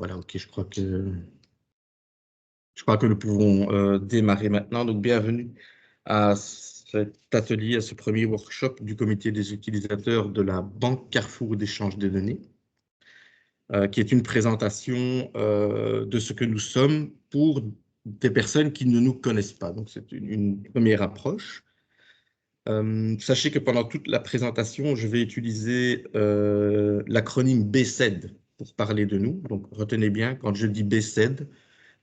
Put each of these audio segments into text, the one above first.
Voilà, ok, je crois que nous pouvons démarrer maintenant. Donc, bienvenue à cet atelier, à ce premier workshop du comité des utilisateurs de la Banque Carrefour d'échange des données, qui est une présentation de ce que nous sommes pour des personnes qui ne nous connaissent pas. Donc, c'est une première approche. Sachez que pendant toute la présentation, je vais utiliser l'acronyme BCED pour parler de nous. Donc, retenez bien, quand je dis BCED,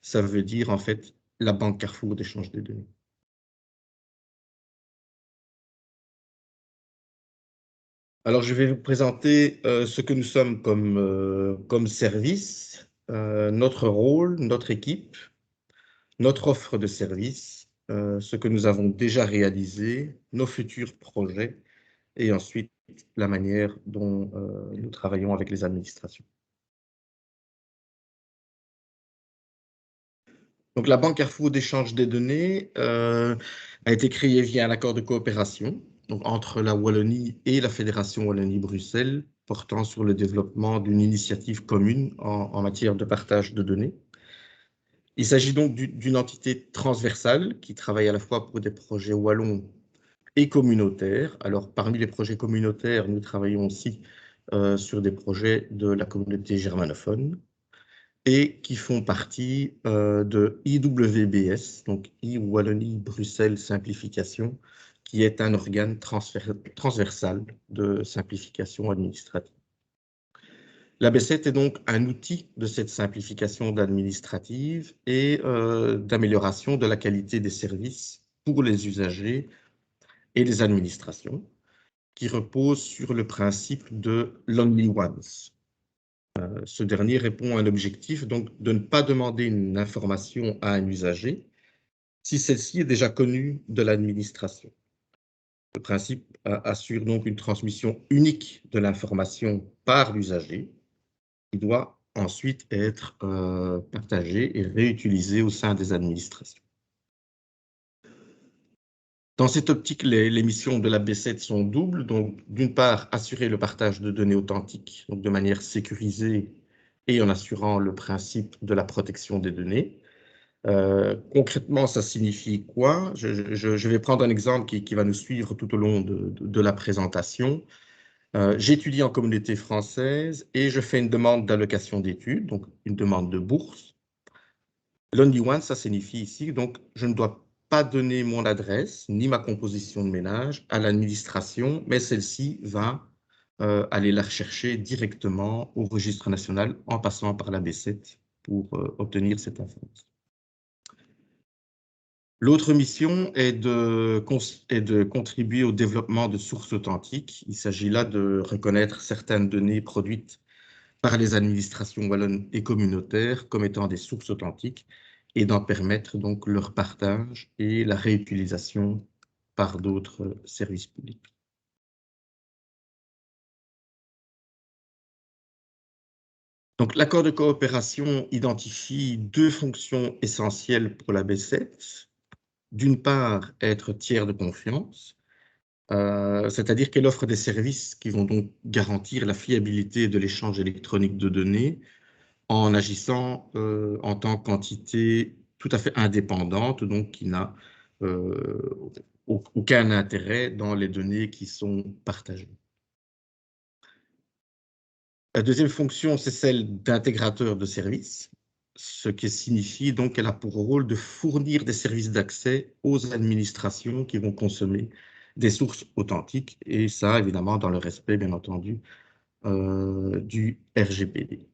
ça veut dire en fait la Banque Carrefour d'échange des données. Alors, je vais vous présenter ce que nous sommes comme service, notre rôle, notre équipe, notre offre de service, ce que nous avons déjà réalisé, nos futurs projets, et ensuite la manière dont nous travaillons avec les administrations. Donc, la Banque Carrefour d'échange des données a été créée via un accord de coopération donc, entre la Wallonie et la Fédération Wallonie-Bruxelles portant sur le développement d'une initiative commune en matière de partage de données. Il s'agit donc d'une entité transversale qui travaille à la fois pour des projets wallons et communautaires. Alors, parmi les projets communautaires, nous travaillons aussi sur des projets de la communauté germanophone et qui font partie de IWBS, donc I-Wallonie-Bruxelles Simplification, qui est un organe transversal de simplification administrative. La B7 est donc un outil de cette simplification administrative et d'amélioration de la qualité des services pour les usagers et les administrations, qui repose sur le principe de l'only once. Ce dernier répond à un objectif donc de ne pas demander une information à un usager si celle-ci est déjà connue de l'administration. Le principe assure donc une transmission unique de l'information par l'usager qui doit ensuite être partagée et réutilisée au sein des administrations. Dans cette optique, les missions de la B7 sont doubles. Donc, d'une part, assurer le partage de données authentiques donc de manière sécurisée et en assurant le principe de la protection des données. Concrètement, ça signifie quoi? Je vais prendre un exemple qui va nous suivre tout au long de la présentation. J'étudie en communauté française et je fais une demande d'allocation d'études, donc une demande de bourse. L'only one, ça signifie ici, donc je ne dois pas donner mon adresse ni ma composition de ménage à l'administration, mais celle-ci va aller la rechercher directement au registre national en passant par la B7 pour obtenir cette information. L'autre mission est de contribuer au développement de sources authentiques. Il s'agit là de reconnaître certaines données produites par les administrations wallonnes et communautaires comme étant des sources authentiques et d'en permettre donc leur partage et la réutilisation par d'autres services publics. Donc, l'accord de coopération identifie deux fonctions essentielles pour la B7. D'une part, être tiers de confiance, c'est-à-dire qu'elle offre des services qui vont donc garantir la fiabilité de l'échange électronique de données en agissant en tant qu'entité tout à fait indépendante, donc qui n'a aucun intérêt dans les données qui sont partagées. La deuxième fonction, c'est celle d'intégrateur de services, ce qui signifie donc qu'elle a pour rôle de fournir des services d'accès aux administrations qui vont consommer des sources authentiques, et ça, évidemment, dans le respect, bien entendu, du RGPD.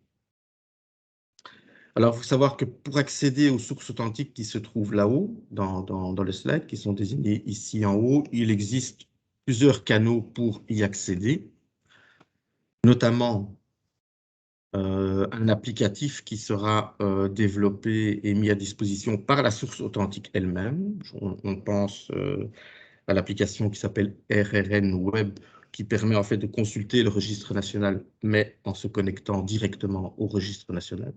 Alors, il faut savoir que pour accéder aux sources authentiques qui se trouvent là-haut, dans le slide, qui sont désignées ici en haut, il existe plusieurs canaux pour y accéder, notamment un applicatif qui sera développé et mis à disposition par la source authentique elle-même. On pense à l'application qui s'appelle RRN Web, qui permet en fait de consulter le registre national, mais en se connectant directement au registre national.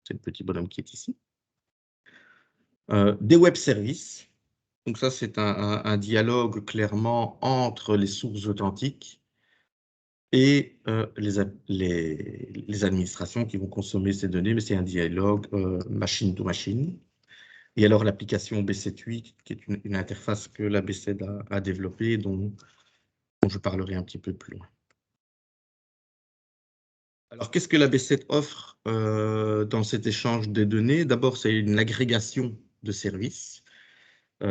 C'est le petit bonhomme qui est ici. Des web services. Donc ça, c'est un dialogue clairement entre les sources authentiques et les administrations qui vont consommer ces données, mais c'est un dialogue machine to machine. Et alors l'application B7.8, qui est une interface que la B7 a développée, dont je parlerai un petit peu plus loin. Alors, qu'est-ce que la B7 offre dans cet échange des données? D'abord, c'est une agrégation de services.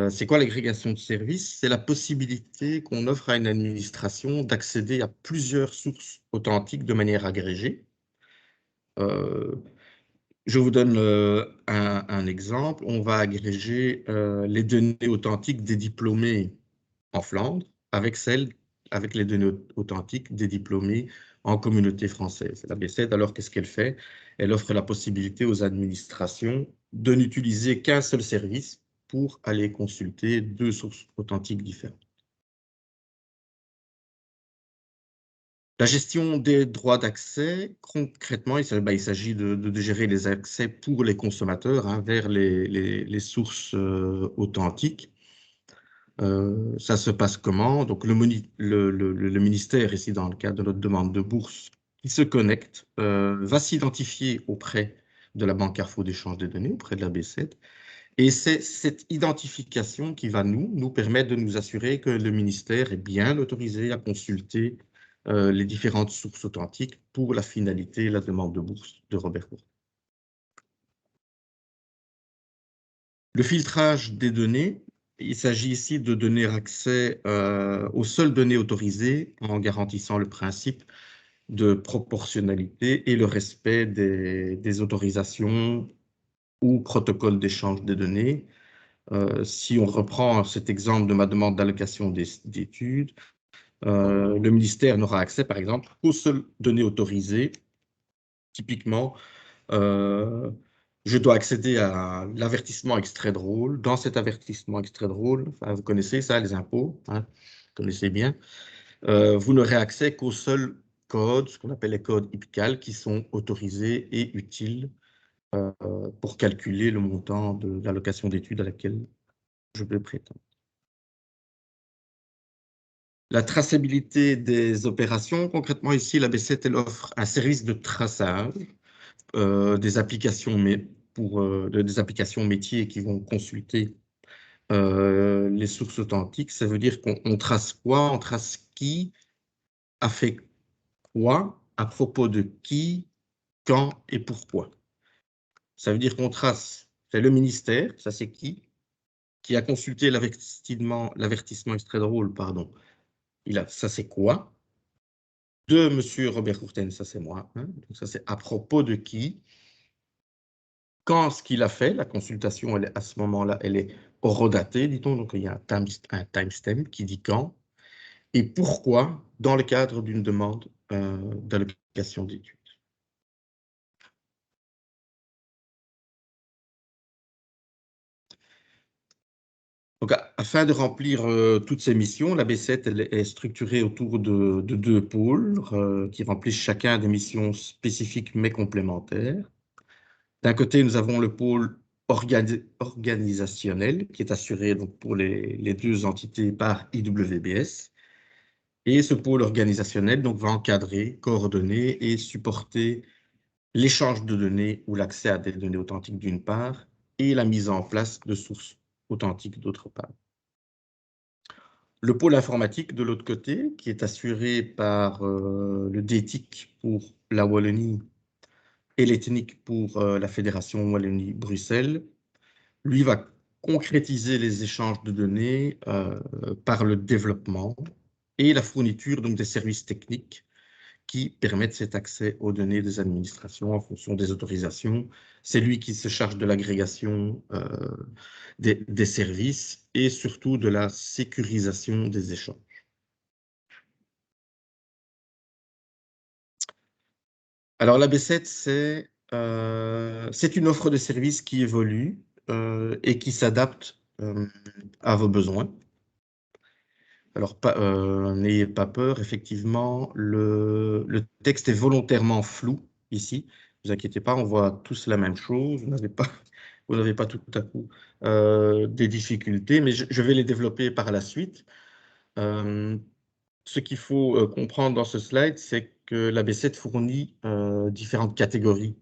C'est quoi l'agrégation de services? C'est la possibilité qu'on offre à une administration d'accéder à plusieurs sources authentiques de manière agrégée. Je vous donne un exemple. On va agréger les données authentiques des diplômés en Flandre avec les données authentiques des diplômés en communauté française. La B7, alors, qu'est-ce qu'elle fait? Elle offre la possibilité aux administrations de n'utiliser qu'un seul service pour aller consulter deux sources authentiques différentes. La gestion des droits d'accès, concrètement, il s'agit de gérer les accès pour les consommateurs vers les sources authentiques. Ça se passe comment? Donc, le ministère, ici dans le cadre de notre demande de bourse, qui se connecte, va s'identifier auprès de la Banque Carrefour d'échange des données, auprès de la B7. Et c'est cette identification qui va nous permettre de nous assurer que le ministère est bien autorisé à consulter les différentes sources authentiques pour la finalité, la demande de bourse de Robert Courtin. Le filtrage des données, il s'agit ici de donner accès aux seules données autorisées en garantissant le principe de proportionnalité et le respect des autorisations ou protocoles d'échange des données. Si on reprend cet exemple de ma demande d'allocation d'études, le ministère n'aura accès, par exemple, qu'aux seules données autorisées. Typiquement, je dois accéder à l'avertissement extrait drôle. Dans cet avertissement extrait drôle, enfin, vous connaissez ça, les impôts, hein, vous connaissez bien. Vous n'aurez accès qu'aux seuls codes, ce qu'on appelle les codes IPCAL, qui sont autorisés et utiles pour calculer le montant de l'allocation d'études à laquelle je peux prétendre. La traçabilité des opérations, concrètement ici, la B7 elle offre un service de traçage des applications, des applications métiers qui vont consulter les sources authentiques. Ça veut dire qu'on trace quoi? On trace qui a fait quoi, à propos de qui, quand et pourquoi. Ça veut dire qu'on trace, c'est le ministère, ça c'est qui a consulté l'avertissement extrait drôle, pardon. Ça c'est quoi? De Monsieur Robert Courten, ça c'est moi. Hein. Donc ça c'est à propos de qui, quand ce qu'il a fait, la consultation, à ce moment-là, elle est horodatée, dit-on, donc il y a un timestamp qui dit quand, et pourquoi, dans le cadre d'une demande d'allocation d'études. Donc, afin de remplir toutes ces missions, la B7 elle est structurée autour de deux pôles qui remplissent chacun des missions spécifiques mais complémentaires. D'un côté, nous avons le pôle organisationnel qui est assuré donc, pour les deux entités par IWBS. Et ce pôle organisationnel donc, va encadrer, coordonner et supporter l'échange de données ou l'accès à des données authentiques d'une part et la mise en place de sources authentiques d'autre part. Le pôle informatique de l'autre côté, qui est assuré par le DETIC pour la Wallonie et l'ETHNIC pour la Fédération Wallonie-Bruxelles, lui va concrétiser les échanges de données par le développement et la fourniture donc, des services techniques qui permettent cet accès aux données des administrations en fonction des autorisations. C'est lui qui se charge de l'agrégation des services et surtout de la sécurisation des échanges. Alors, la B7, c'est une offre de service qui évolue et qui s'adapte à vos besoins. Alors, n'ayez pas peur, effectivement, le texte est volontairement flou ici. Ne vous inquiétez pas, on voit tous la même chose. Vous n'avez pas tout à coup des difficultés, mais je vais les développer par la suite. ce qu'il faut comprendre dans ce slide, c'est que la B7 fournit différentes catégories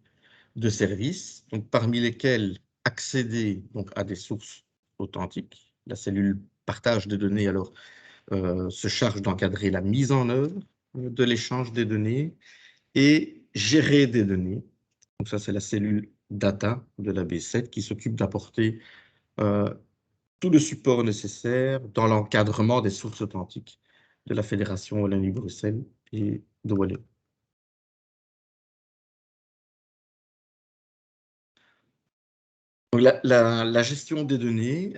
de services, donc parmi lesquels accéder donc, à des sources authentiques. La cellule partage des données alors se charge d'encadrer la mise en œuvre de l'échange des données et gérer des données. Donc ça, c'est la cellule data de la B7 qui s'occupe d'apporter tout le support nécessaire dans l'encadrement des sources authentiques de la Fédération Wallonie-Bruxelles et de Wallonie. Donc la gestion des données,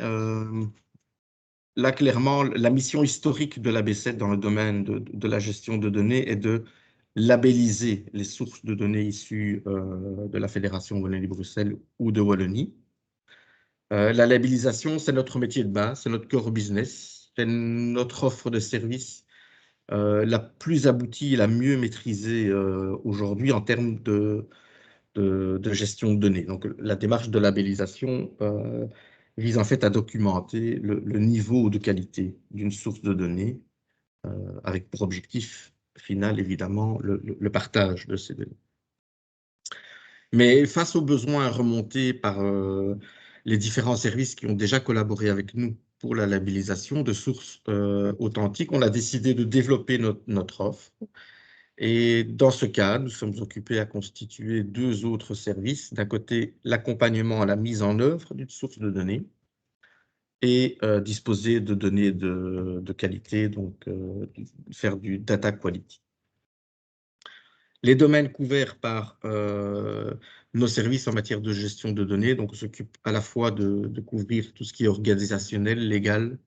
là clairement, la mission historique de la B7 dans le domaine de la gestion de données est de labelliser les sources de données issues de la Fédération Wallonie-Bruxelles ou de Wallonie. La labellisation, c'est notre métier de base, c'est notre core business, c'est notre offre de service la plus aboutie et la mieux maîtrisée aujourd'hui en termes de gestion de données. Donc, la démarche de labellisation vise en fait à documenter le niveau de qualité d'une source de données avec pour objectif final, évidemment, le partage de ces données. Mais face aux besoins remontés par les différents services qui ont déjà collaboré avec nous pour la labellisation de sources authentiques, on a décidé de développer notre offre. Et dans ce cas, nous sommes occupés à constituer deux autres services. D'un côté, l'accompagnement à la mise en œuvre d'une source de données et disposer de données de qualité, donc faire du data quality. Les domaines couverts par nos services en matière de gestion de données, donc on s'occupe à la fois de couvrir tout ce qui est organisationnel, légal,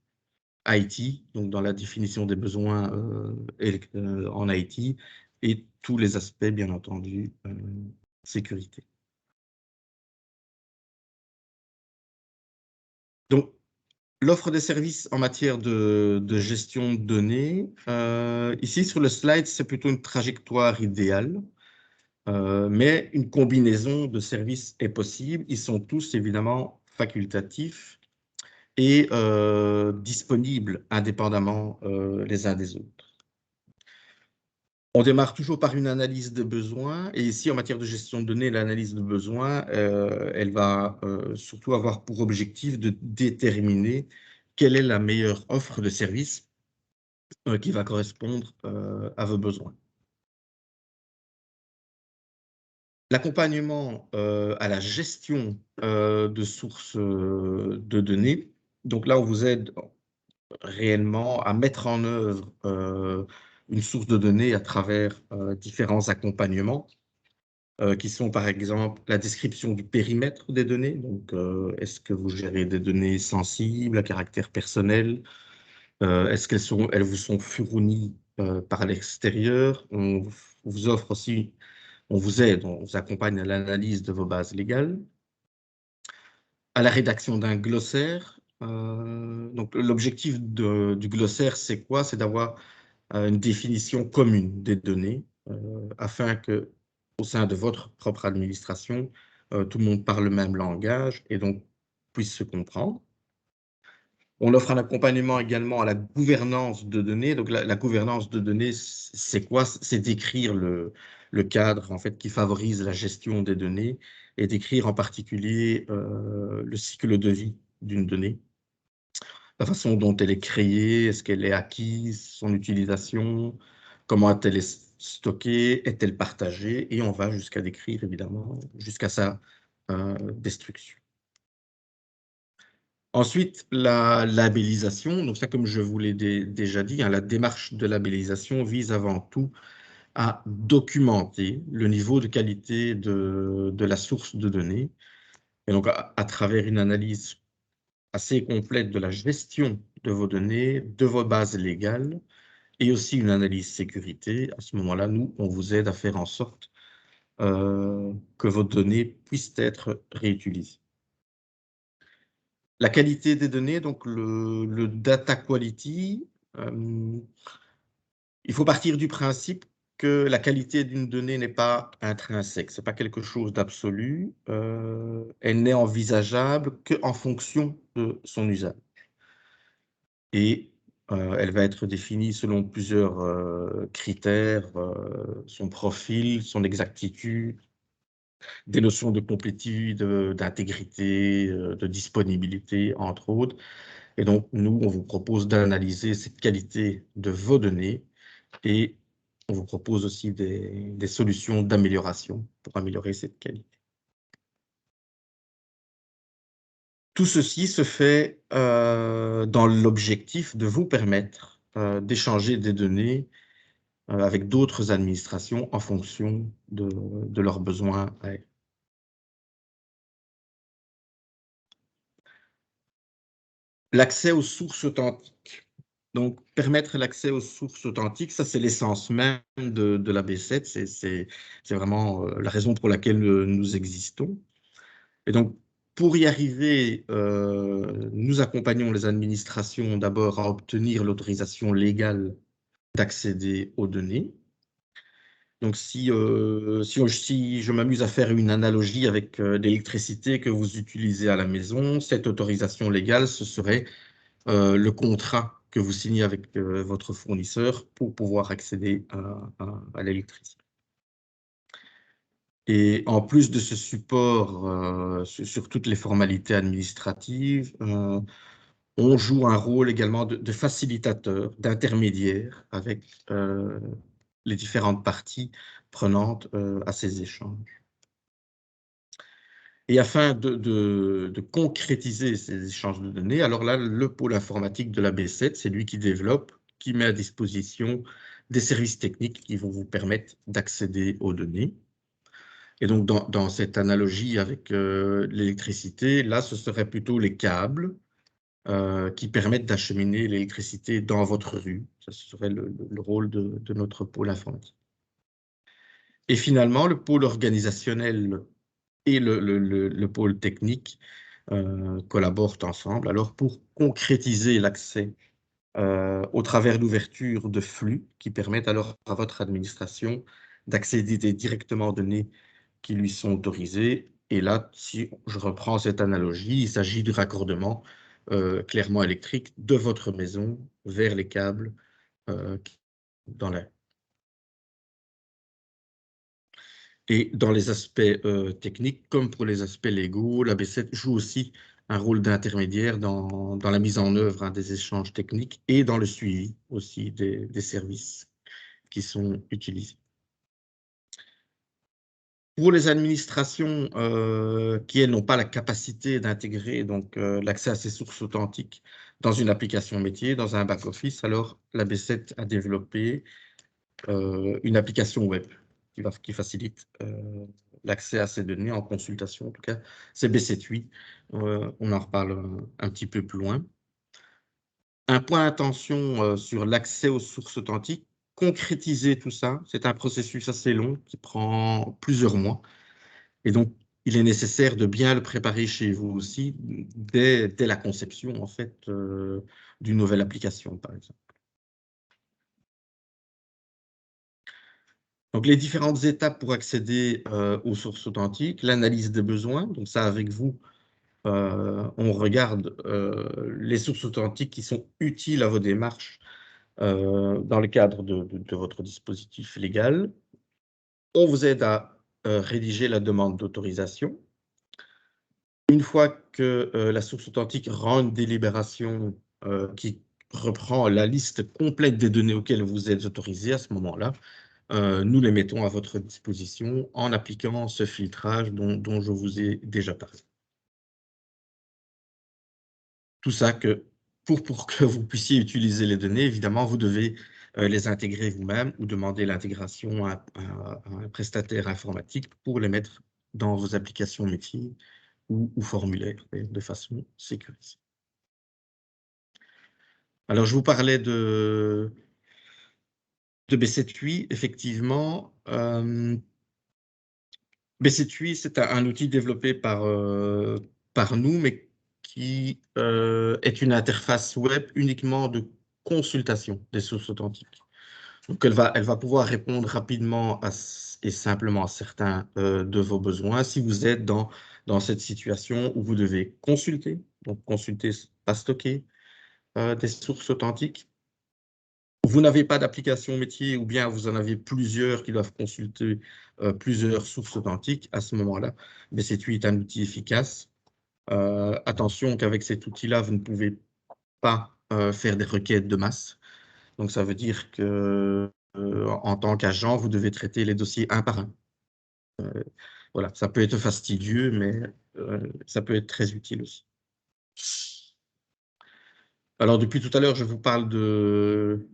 IT, donc dans la définition des besoins en IT, et tous les aspects, bien entendu, sécurité. Donc, l'offre des services en matière de gestion de données, ici sur le slide, c'est plutôt une trajectoire idéale, mais une combinaison de services est possible. Ils sont tous évidemment facultatifs et disponibles indépendamment les uns des autres. On démarre toujours par une analyse de besoins, et ici, en matière de gestion de données, l'analyse de besoins, elle va surtout avoir pour objectif de déterminer quelle est la meilleure offre de service qui va correspondre à vos besoins. L'accompagnement à la gestion de sources de données, donc là, on vous aide réellement à mettre en œuvre une source de données à travers différents accompagnements qui sont par exemple la description du périmètre des données. Donc, est-ce que vous gérez des données sensibles à caractère personnel? Est-ce qu'elles vous sont fournies par l'extérieur? On vous offre aussi, on vous aide, on vous accompagne à l'analyse de vos bases légales, à la rédaction d'un glossaire. Donc, l'objectif du glossaire, c'est quoi? C'est d'avoir une définition commune des données afin que, au sein de votre propre administration, tout le monde parle le même langage et donc puisse se comprendre. On offre un accompagnement également à la gouvernance de données. Donc, la gouvernance de données, c'est quoi? C'est d'écrire le cadre en fait, qui favorise la gestion des données et d'écrire en particulier le cycle de vie d'une donnée, la façon dont elle est créée, est-ce qu'elle est acquise, son utilisation, comment est-elle stockée, est-elle partagée, et on va jusqu'à décrire évidemment, jusqu'à sa destruction. Ensuite, la labellisation, donc ça comme je vous l'ai déjà dit, hein, la démarche de labellisation vise avant tout à documenter le niveau de qualité de la source de données, et donc à travers une analyse assez complète de la gestion de vos données, de vos bases légales, et aussi une analyse sécurité. À ce moment-là, nous, on vous aide à faire en sorte que vos données puissent être réutilisées. La qualité des données, donc le data quality, il faut partir du principe que la qualité d'une donnée n'est pas intrinsèque, ce n'est pas quelque chose d'absolu, elle n'est envisageable qu'en fonction de son usage. Et Elle va être définie selon plusieurs critères, son profil, son exactitude, des notions de complétude, d'intégrité, de disponibilité, entre autres. Et donc, nous, on vous propose d'analyser cette qualité de vos données et on vous propose aussi des solutions d'amélioration pour améliorer cette qualité. Tout ceci se fait dans l'objectif de vous permettre d'échanger des données avec d'autres administrations en fonction de leurs besoins. L'accès aux sources authentiques. Donc, permettre l'accès aux sources authentiques, ça c'est l'essence même de la B7, c'est vraiment la raison pour laquelle nous existons. Et donc, pour y arriver, nous accompagnons les administrations d'abord à obtenir l'autorisation légale d'accéder aux données. Donc, si je m'amuse à faire une analogie avec l'électricité que vous utilisez à la maison, cette autorisation légale, ce serait le contrat que vous signez avec votre fournisseur pour pouvoir accéder à l'électricité. Et en plus de ce support sur toutes les formalités administratives, on joue un rôle également de facilitateur, d'intermédiaire avec les différentes parties prenantes à ces échanges. Et afin de concrétiser ces échanges de données, alors là, le pôle informatique de la B7, c'est lui qui développe, qui met à disposition des services techniques qui vont vous permettre d'accéder aux données. Et donc, dans cette analogie avec l'électricité, là, ce serait plutôt les câbles qui permettent d'acheminer l'électricité dans votre rue. Ça serait le rôle de notre pôle informatique. Et finalement, le pôle organisationnel et le pôle technique collaborent ensemble. Alors, pour concrétiser l'accès au travers d'ouverture de flux qui permettent alors à votre administration d'accéder directement aux données qui lui sont autorisées. Et là, si je reprends cette analogie, il s'agit du raccordement clairement électrique de votre maison vers les câbles dans la... Et dans les aspects techniques, comme pour les aspects légaux, la B7 joue aussi un rôle d'intermédiaire dans la mise en œuvre des échanges techniques et dans le suivi aussi des services qui sont utilisés. Pour les administrations qui, elles, n'ont pas la capacité d'intégrer l'accès à ces sources authentiques dans une application métier, dans un back-office, alors la B7 a développé une application web qui facilite l'accès à ces données en consultation. En tout cas, c'est B7.8. On en reparle un petit peu plus loin. Un point d'attention sur l'accès aux sources authentiques. Concrétiser tout ça, c'est un processus assez long qui prend plusieurs mois. Et donc, il est nécessaire de bien le préparer chez vous aussi dès la conception, en fait, d'une nouvelle application, par exemple. Donc, les différentes étapes pour accéder aux sources authentiques, l'analyse des besoins. Donc, ça, avec vous, on regarde les sources authentiques qui sont utiles à vos démarches dans le cadre de votre dispositif légal. On vous aide à rédiger la demande d'autorisation. Une fois que la source authentique rend une délibération qui reprend la liste complète des données auxquelles vous êtes autorisé, à ce moment-là, nous les mettons à votre disposition en appliquant ce filtrage dont je vous ai déjà parlé. Tout ça pour que vous puissiez utiliser les données, évidemment, vous devez les intégrer vous-même ou demander l'intégration à un prestataire informatique pour les mettre dans vos applications métiers ou formulaires de façon sécurisée. Alors, je vous parlais de B7.8, effectivement. B7.8, c'est un outil développé par nous, mais qui est une interface web uniquement de consultation des sources authentiques. Donc, elle va pouvoir répondre rapidement et simplement à certains de vos besoins si vous êtes dans cette situation où vous devez consulter, donc consulter, pas stocker, des sources authentiques, vous n'avez pas d'application métier ou bien vous en avez plusieurs qui doivent consulter plusieurs sources authentiques, à ce moment-là, mais C8 est un outil efficace. Attention qu'avec cet outil-là, vous ne pouvez pas faire des requêtes de masse. Donc, ça veut dire que en tant qu'agent, vous devez traiter les dossiers un par un. Voilà, ça peut être fastidieux, mais ça peut être très utile aussi. Alors, depuis tout à l'heure, je vous parle de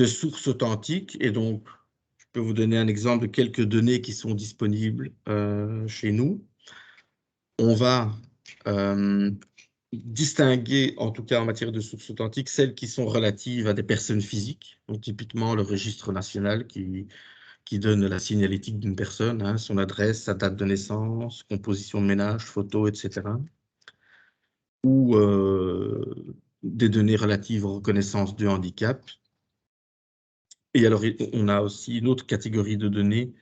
sources authentiques, et donc, je peux vous donner un exemple de quelques données qui sont disponibles chez nous. On va distinguer, en tout cas en matière de sources authentiques, celles qui sont relatives à des personnes physiques, donc typiquement le registre national qui donne la signalétique d'une personne, hein, son adresse, sa date de naissance, composition de ménage, photo, etc. Ou des données relatives aux reconnaissances de handicap. Et alors, on a aussi une autre catégorie de données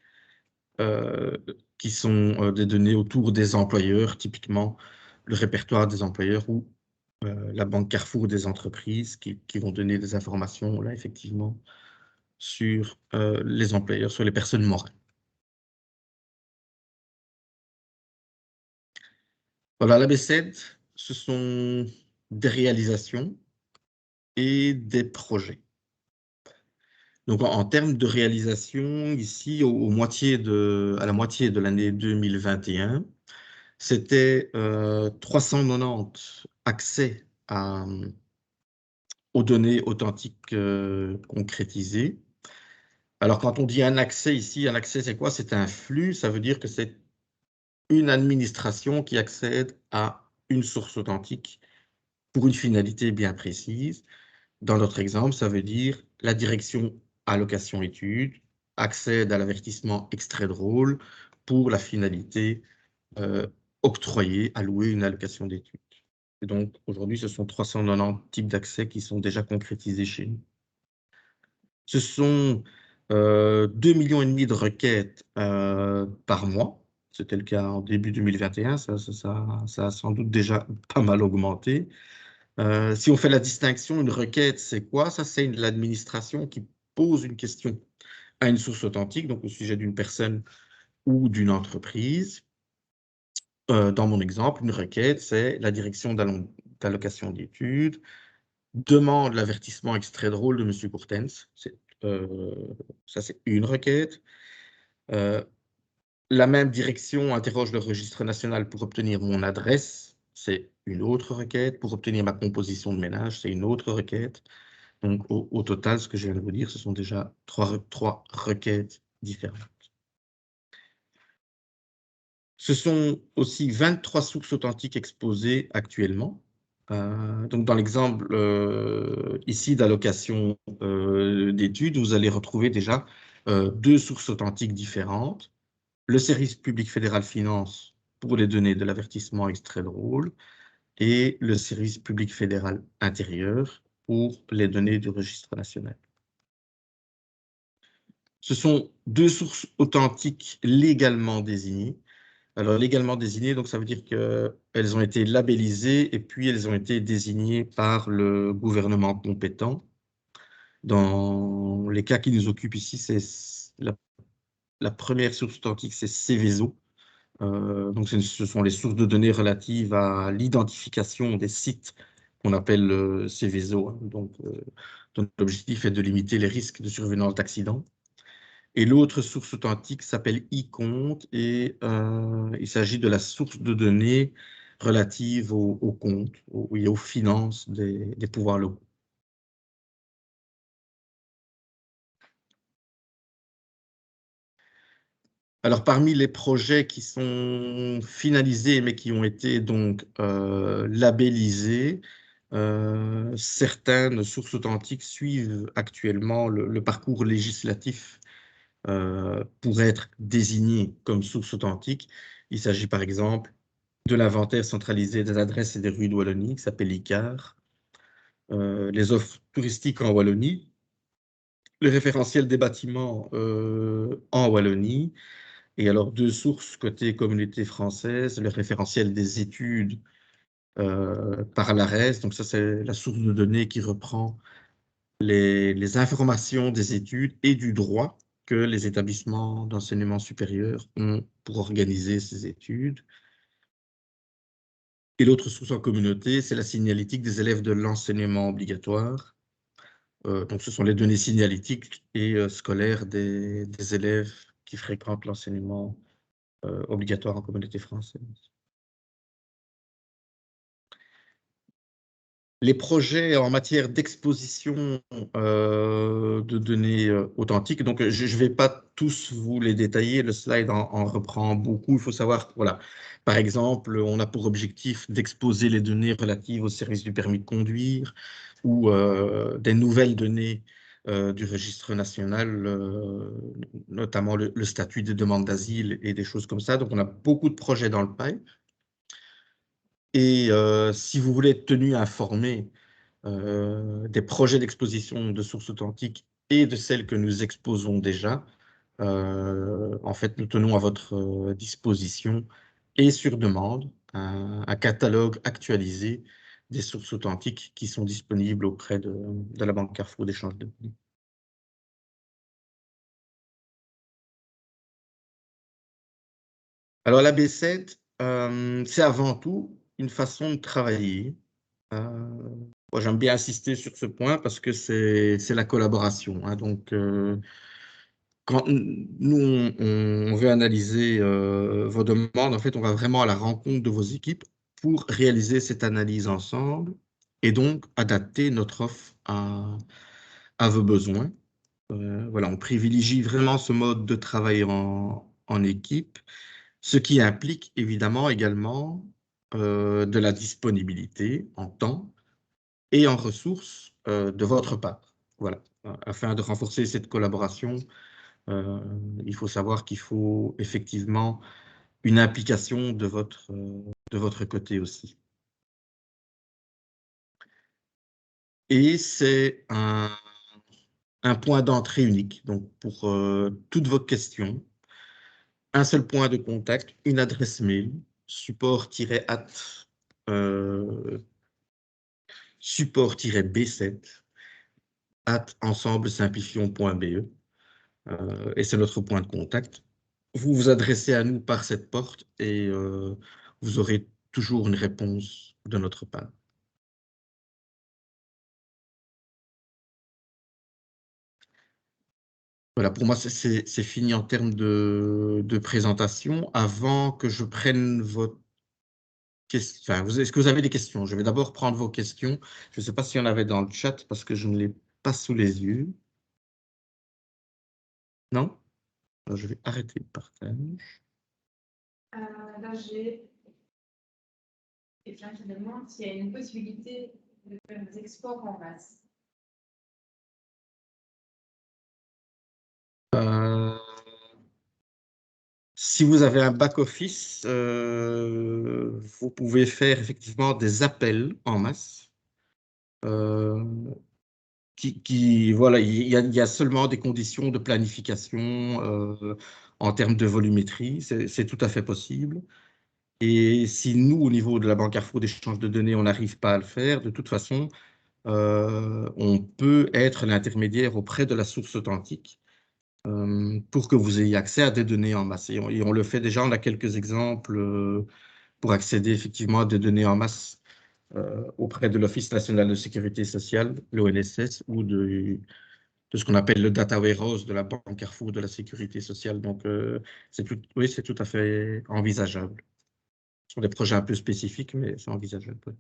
qui sont des données autour des employeurs, typiquement le répertoire des employeurs ou la banque Carrefour des entreprises qui vont donner des informations, là, effectivement, sur les employeurs, sur les personnes morales. Voilà, l'ABCD, ce sont des réalisations et des projets. Donc, en termes de réalisation, ici, à la moitié de l'année 2021, c'était 390 accès aux données authentiques concrétisées. Alors, quand on dit un accès ici, un accès, c'est quoi? C'est un flux, ça veut dire que c'est une administration qui accède à une source authentique pour une finalité bien précise. Dans notre exemple, ça veut dire la direction allocation études accède à l'avertissement extrait de rôle pour la finalité octroyer, allouer une allocation d'études. Et donc, aujourd'hui, ce sont 390 types d'accès qui sont déjà concrétisés chez nous. Ce sont 2,5 millions de requêtes par mois. C'était le cas en début 2021. Ça a sans doute déjà pas mal augmenté. Si on fait la distinction, une requête, c'est quoi? Ça, c'est l'administration qui pose une question à une source authentique, donc au sujet d'une personne ou d'une entreprise. Dans mon exemple, une requête, c'est la direction d'allocation d'études, demande l'avertissement extrait de rôle de M. Courtens. Ça, c'est une requête. La même direction interroge le registre national pour obtenir mon adresse. C'est une autre requête. Pour obtenir ma composition de ménage, c'est une autre requête. Donc, au total, ce que je viens de vous dire, ce sont déjà trois requêtes différentes. Ce sont aussi 23 sources authentiques exposées actuellement. Donc, dans l'exemple ici d'allocation d'études, vous allez retrouver déjà 2 sources authentiques différentes. Le service public fédéral finance pour les données de l'avertissement extrait de rôle et le service public fédéral intérieur pour les données du registre national. Ce sont 2 sources authentiques légalement désignées. Alors, légalement désignées, donc ça veut dire qu'elles ont été labellisées et puis elles ont été désignées par le gouvernement compétent. Dans les cas qui nous occupent ici, c'est la première source authentique, c'est Céveso. Donc, ce sont les sources de données relatives à l'identification des sites qu'on appelle Céveso, hein. Donc, l'objectif est de limiter les risques de survenance d'accidents. Et l'autre source authentique s'appelle e-compte et il s'agit de la source de données relative au compte et aux finances des pouvoirs locaux. Alors, parmi les projets qui sont finalisés, mais qui ont été donc labellisés, certaines sources authentiques suivent actuellement le parcours législatif pour être désignées comme sources authentiques. Il s'agit par exemple de l'inventaire centralisé des adresses et des rues de Wallonie, qui s'appelle ICAR, les offres touristiques en Wallonie, le référentiel des bâtiments en Wallonie, et alors 2 sources côté communauté française, le référentiel des études par l'ARES, donc ça c'est la source de données qui reprend les informations des études et du droit que les établissements d'enseignement supérieur ont pour organiser ces études. Et l'autre source en communauté, c'est la signalétique des élèves de l'enseignement obligatoire. Donc, ce sont les données signalétiques et scolaires des élèves qui fréquentent l'enseignement obligatoire en communauté française. Les projets en matière d'exposition de données authentiques, donc je ne vais pas tous vous les détailler, le slide en reprend beaucoup. Il faut savoir, voilà, par exemple, on a pour objectif d'exposer les données relatives au service du permis de conduire ou des nouvelles données du registre national, notamment le statut des demandes d'asile et des choses comme ça. Donc, on a beaucoup de projets dans le pipe. Et si vous voulez être tenu informé des projets d'exposition de sources authentiques et de celles que nous exposons déjà, en fait, nous tenons à votre disposition et sur demande un catalogue actualisé des sources authentiques qui sont disponibles auprès de la Banque Carrefour d'échange de données. Alors, la B7, c'est avant tout une façon de travailler. Moi, j'aime bien insister sur ce point parce que c'est la collaboration, hein. Donc, quand nous, on veut analyser vos demandes, en fait, on va vraiment à la rencontre de vos équipes pour réaliser cette analyse ensemble et donc adapter notre offre à vos besoins. Voilà, on privilégie vraiment ce mode de travail en équipe, ce qui implique évidemment également de la disponibilité en temps et en ressources de votre part. Voilà, afin de renforcer cette collaboration, il faut savoir qu'il faut effectivement une implication de votre côté aussi. Et c'est un point d'entrée unique, donc pour toutes vos questions, un seul point de contact, une adresse mail, support-at support-b7 @ensemblesimplifions.be, et c'est notre point de contact. Vous vous adressez à nous par cette porte et vous aurez toujours une réponse de notre part. Voilà, pour moi, c'est fini en termes de présentation. Avant que je prenne votre question, enfin, est-ce que vous avez des questions? Je vais d'abord prendre vos questions. Je ne sais pas s'il y en avait dans le chat parce que je ne l'ai pas sous les yeux. Non? Alors, je vais arrêter le partage. Là, j'ai quelqu'un qui me demande s'il y a une possibilité de faire des exports en masse. Si vous avez un back-office, vous pouvez faire effectivement des appels en masse. Voilà, il y a seulement des conditions de planification en termes de volumétrie, c'est tout à fait possible. Et si nous, au niveau de la Banque Carrefour d'échange de données, on n'arrive pas à le faire, de toute façon, on peut être l'intermédiaire auprès de la source authentique pour que vous ayez accès à des données en masse. Et on le fait déjà, on a quelques exemples pour accéder effectivement à des données en masse auprès de l'Office national de sécurité sociale, l'ONSS, ou de ce qu'on appelle le data warehouse de la Banque Carrefour de la sécurité sociale. Donc, oui, c'est tout à fait envisageable. Ce sont des projets un peu spécifiques, mais c'est envisageable. Oui.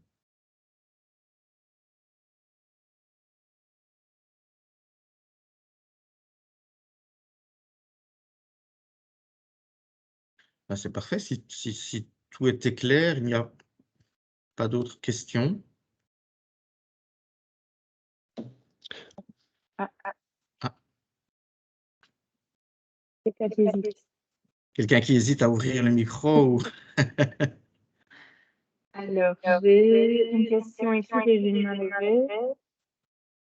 Ben, c'est parfait. Si tout était clair, il n'y a pas d'autres questions. Ah. Ah. Quelqu'un qui hésite à ouvrir le micro ou... Alors, j'ai une question ici que j'ai une main levée.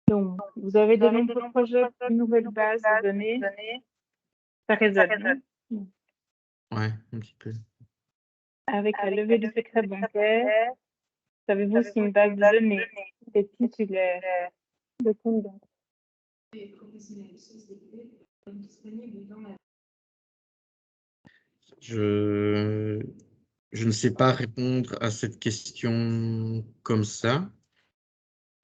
Donc, vous avez de nombreux projets pour une nouvelle base de données. Ça résonne, non? Ouais, un petit peu. Avec la levée du secret bancaire, savez-vous si une base de données est titulaire de compte bancaire? les professionnels de société disponibles dans la... Je ne sais pas répondre à cette question comme ça.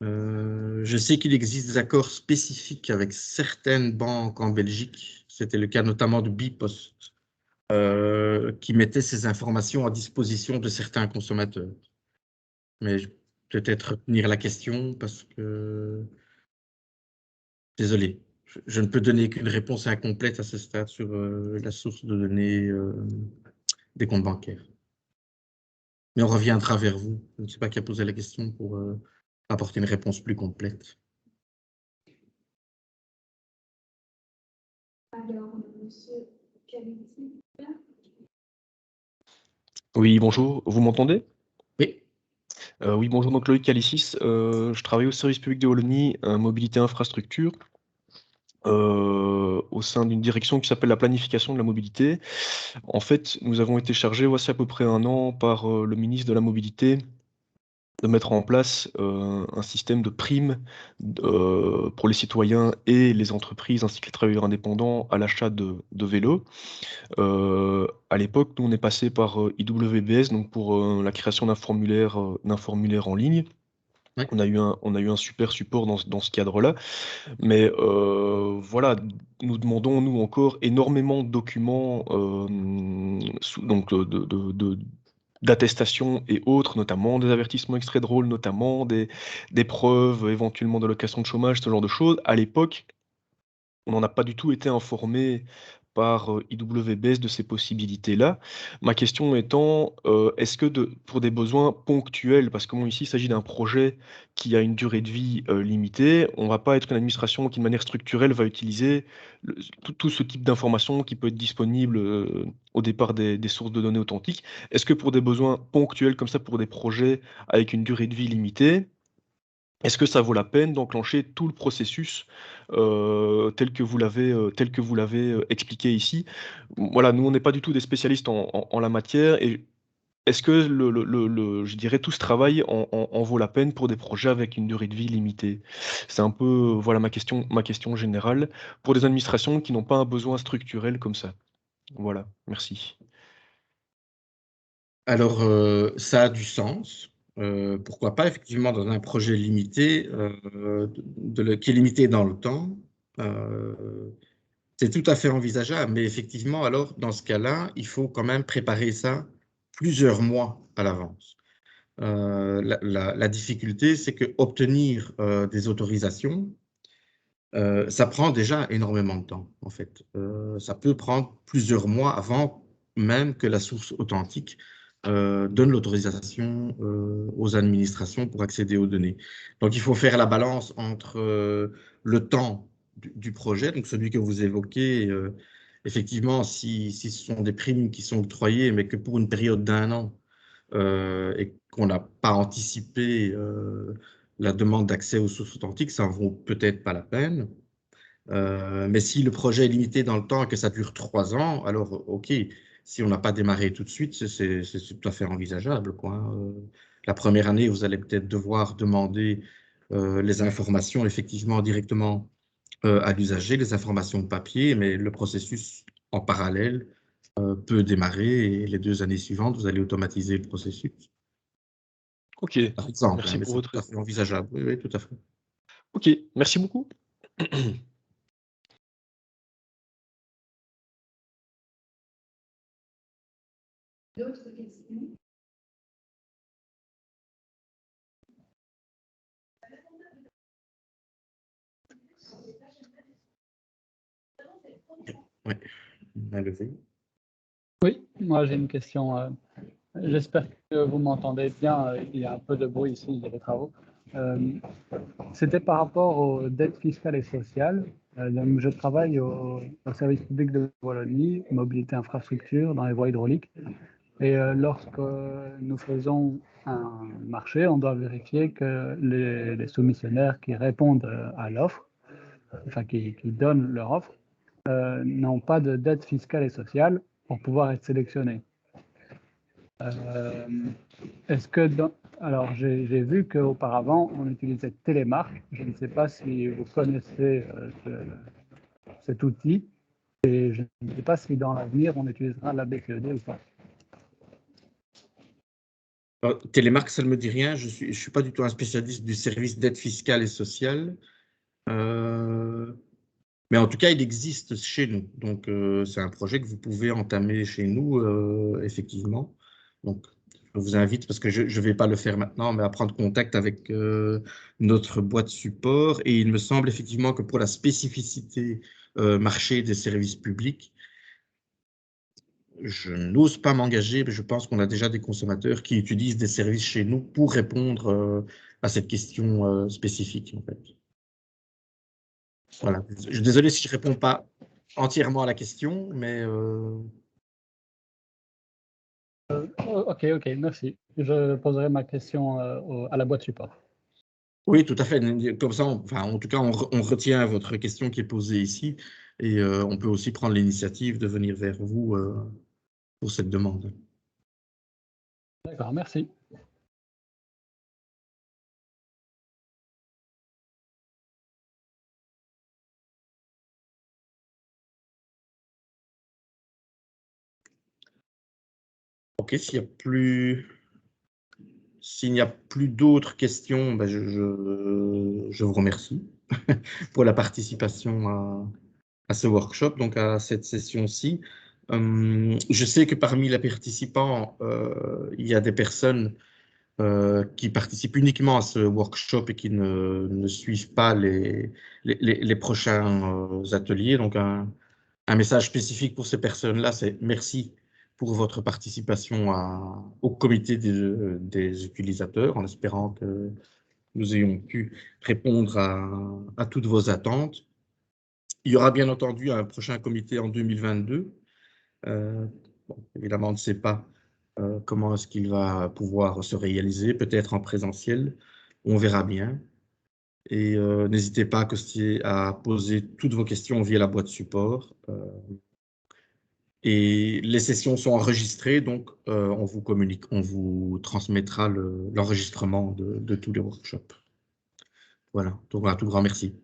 Je sais qu'il existe des accords spécifiques avec certaines banques en Belgique. C'était le cas notamment de Bipost, qui mettait ces informations à disposition de certains consommateurs. Mais peut-être retenir la question parce que... Désolé, je ne peux donner qu'une réponse incomplète à ce stade sur la source de données des comptes bancaires. Mais on reviendra vers vous. Je ne sais pas qui a posé la question pour apporter une réponse plus complète. Alors, monsieur Caviti. Oui, bonjour, vous m'entendez? Oui. Oui, bonjour, donc Loïc Calicis, je travaille au service public de Wallonie, mobilité infrastructure, au sein d'une direction qui s'appelle la planification de la mobilité. En fait, nous avons été chargés, voici à peu près 1 an, par le ministre de la Mobilité, de mettre en place un système de primes pour les citoyens et les entreprises, ainsi que les travailleurs indépendants, à l'achat de vélos. À l'époque, nous, on est passé par IWBS, donc pour la création d'un formulaire en ligne. Ouais. On a eu un super support dans ce cadre-là. Mais voilà, nous demandons, nous, encore énormément de documents, donc d'attestations et autres, notamment des avertissements extraits de rôle, notamment des preuves, éventuellement d'allocation de chômage, ce genre de choses. À l'époque, on n'en a pas du tout été informé par IWBS de ces possibilités-là. Ma question étant, est-ce que pour des besoins ponctuels, parce que bon, ici, il s'agit d'un projet qui a une durée de vie limitée, on ne va pas être une administration qui, de manière structurelle, va utiliser tout ce type d'informations qui peut être disponible au départ des sources de données authentiques. Est-ce que pour des besoins ponctuels comme ça, pour des projets avec une durée de vie limitée, est-ce que ça vaut la peine d'enclencher tout le processus tel que vous l'avez expliqué ici? Voilà, nous, on n'est pas du tout des spécialistes en la matière et est-ce que je dirais tout ce travail en vaut la peine pour des projets avec une durée de vie limitée? C'est un peu, voilà ma question générale pour des administrations qui n'ont pas un besoin structurel comme ça. Voilà, merci. Alors, ça a du sens. Pourquoi pas, effectivement, dans un projet limité, qui est limité dans le temps, c'est tout à fait envisageable. Mais effectivement, alors, dans ce cas-là, il faut quand même préparer ça plusieurs mois à l'avance. La difficulté, c'est que obtenir des autorisations, ça prend déjà énormément de temps, en fait. Ça peut prendre plusieurs mois avant même que la source authentique donne l'autorisation aux administrations pour accéder aux données. Donc, il faut faire la balance entre le temps du projet, donc celui que vous évoquez, effectivement, si ce sont des primes qui sont octroyées, mais que pour une période d'1 an, et qu'on n'a pas anticipé la demande d'accès aux sources authentiques, ça ne vaut peut-être pas la peine. Mais si le projet est limité dans le temps et que ça dure 3 ans, alors OK, si on n'a pas démarré tout de suite, c'est tout à fait envisageable, quoi. La première année, vous allez peut-être devoir demander les informations effectivement directement à l'usager, les informations de papier, mais le processus en parallèle peut démarrer et les 2 années suivantes, vous allez automatiser le processus. Ok, Par exemple, hein, merci mais pour c'est votre... tout à fait envisageable. Oui, oui, tout à fait. Ok, merci beaucoup. D'autres questions? Oui, à lever. Oui, moi j'ai une question. J'espère que vous m'entendez bien. Il y a un peu de bruit ici, il y a des travaux. C'était par rapport aux dettes fiscales et sociales. Donc je travaille au service public de Wallonie, mobilité infrastructure dans les voies hydrauliques. Et lorsque nous faisons un marché, on doit vérifier que les soumissionnaires qui répondent à l'offre, enfin qui donnent leur offre, n'ont pas de dette fiscale et sociale pour pouvoir être sélectionnés. Est-ce que alors j'ai vu qu'auparavant on utilisait Télémark. Je ne sais pas si vous connaissez cet outil et je ne sais pas si dans l'avenir on utilisera la BCED ou pas. Télémark, ça ne me dit rien. Je suis pas du tout un spécialiste du service d'aide fiscale et sociale. Mais en tout cas, il existe chez nous. Donc, c'est un projet que vous pouvez entamer chez nous, effectivement. Donc, je vous invite, parce que je ne vais pas le faire maintenant, mais à prendre contact avec notre boîte support. Et il me semble effectivement que pour la spécificité marché des services publics, je n'ose pas m'engager, mais je pense qu'on a déjà des consommateurs qui utilisent des services chez nous pour répondre à cette question spécifique, en fait. Voilà. Je suis désolé si je ne réponds pas entièrement à la question, mais Ok, merci. Je poserai ma question à la boîte support. oui, tout à fait. Comme ça, enfin, en tout cas, on retient votre question qui est posée ici et on peut aussi prendre l'initiative de venir vers vous pour cette demande. D'accord, merci. Ok, s'il n'y a plus d'autres questions, ben je vous remercie pour la participation à ce workshop, donc à cette session-ci. Je sais que parmi les participants, il y a des personnes qui participent uniquement à ce workshop et qui ne suivent pas les prochains ateliers. Donc, un message spécifique pour ces personnes-là, c'est merci pour votre participation au comité des utilisateurs, en espérant que nous ayons pu répondre à toutes vos attentes. Il y aura bien entendu un prochain comité en 2022. Bon, évidemment, on ne sait pas comment est-ce qu'il va pouvoir se réaliser, peut-être en présentiel, on verra bien. Et n'hésitez pas à poser toutes vos questions via la boîte support. Et les sessions sont enregistrées, donc on vous communique, on vous transmettra l'enregistrement de tous les workshops. Voilà, donc un tout grand merci.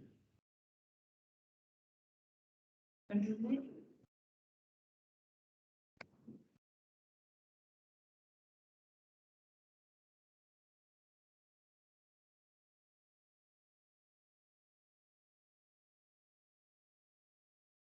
Bonne journée.